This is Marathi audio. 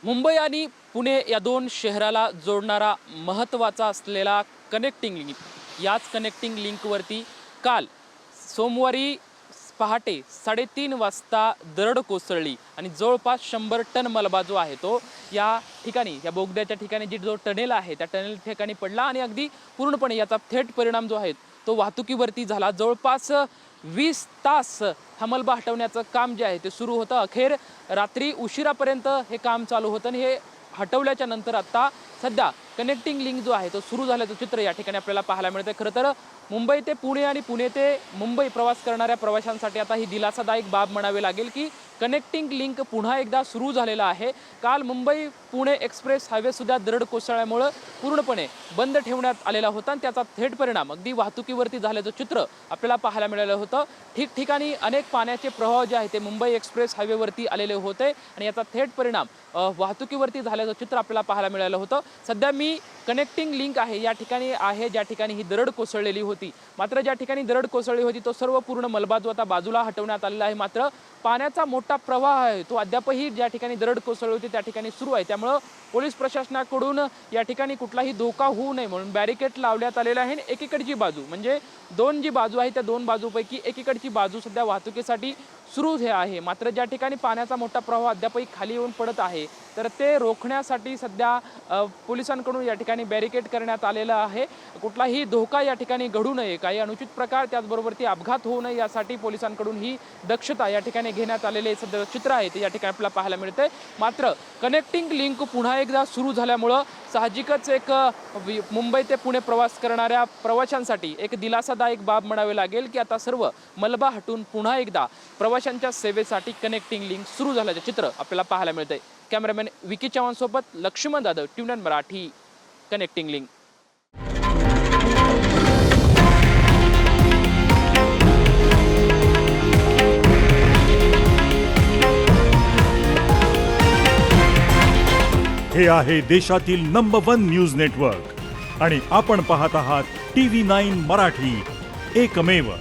मुंबई आणि पुणे या दोन शहराला जोडणारा महत्त्वाचा असलेला कनेक्टिंग लिंक, याच कनेक्टिंग लिंकवरती काल सोमवारी पहाटे 3:30 वाजता दरड कोसळली आणि जवळपास 100 टन मलबा जो आहे तो या ठिकाणी, या बोगद्याच्या ठिकाणी जो टनेल आहे त्या टनेल ठिकाणी पडला आणि अगदी पूर्णपणे याचा थेट परिणाम जो आहे तो वाहतुकीवरती झाला। जवळपास 20 तास हा मलबा हटवण्याचं काम जे आहे ते सुरू होतं। अखेर रात्री उशिरापर्यंत हे काम चालू होतं आणि हे हटवल्याच्या नंतर आता सध्या कनेक्टिंग लिंक जो आहे तो सुरू झाल्याचं चित्र या ठिकाणी आपल्याला पाहायला मिळतं। खरं तर मुंबई ते पुणे आणि पुणे ते मुंबई प्रवास करणाऱ्या प्रवाशांसाठी आता ही दिलासादायक बाब म्हणावी लागेल की कनेक्टिंग लिंक पुन्हा एकदा सुरू झालेला आहे। काल मुंबई पुणे एक्सप्रेस हायवे सुद्धा दरड कोसळल्यामुळे पूर्णपणे बंद ठेवण्यात आलेला होता आणि त्याचा थेट परिणाम अगदी वाहतुकीवरती झाल्याचं चित्र आपल्याला पाहायला मिळालं होतं। ठिकठिकाणी अनेक पाण्याचे प्रवाह जे आहे ते मुंबई एक्सप्रेस हायवेवरती आलेले होते आणि याचा थेट परिणाम वाहतुकीवरती झाल्याचं चित्र आपल्याला पाहायला मिळालं होतं। सध्या मी कनेक्टिंग लिंक आहे या ठिकाणी आहे ज्या ठिकाणी ही दरड कोसळलेली होती। मात्र ज्या ठिकाणी दरड कोसळली होती तो सर्व पूर्ण मलबा जो आता बाजूला हटवण्यात आलेला आहे। मात्र पाण्याचा मोठा प्रवाह आहे तो अद्यापही ज्या ठिकाणी दरड कोसळली होती त्या ठिकाणी सुरू आहे। त्यामुळे पोलीस प्रशासनाकडून या ठिकाणी कुठलाही धोका होऊ नये म्हणून बॅरिकेड लावण्यात आलेला आहे। एकीकडची बाजू म्हणजे दोन जी बाजू आहे त्या दोन बाजूपैकी एकीकडची बाजू सध्या वाहतुकीसाठी सुरू आहे। मात्र ज्या ठिकाणी पाण्याचा मोठा प्रवाह अद्यापही खाली येऊन पडत आहे तर ते रोखण्यासाठी सध्या पोलिसांकडून या ठिकाणी बॅरिकेड करण्यात आलेला आहे। कुठलाही धोका या ठिकाणी घडू नये, काही अनुचित प्रकार त्याचबरोबर ती अपघात होऊ नये यासाठी पोलिसांकडून ही दक्षता या ठिकाणी घेण्यात आलेले सध्या चित्र आहे ते या ठिकाणी आपल्याला पाहायला मिळते। मात्र कनेक्टिंग लिंक पुन्हा एकदा सुरू झाल्यामुळं साहजिकच एक मुंबई ते पुणे प्रवास करणाऱ्या प्रवाशांसाठी एक दिलासादायक बाब म्हणावे लागेल की आता सर्व मलबा हटून पुन्हा एकदा प्रवाशांच्या सेवेसाठी कनेक्टिंग लिंक सुरू झाल्याचे चित्र आपल्याला पाहायला मिळते। कॅमेरामॅन विकी चव्हाण सोबत Laxman Jadhav, tune in Marathi, connecting link. हे आहे देशातील नंबर 1 न्यूज नेटवर्क आणि आपण पाहत आहात TV9 मराठी, एकमेव।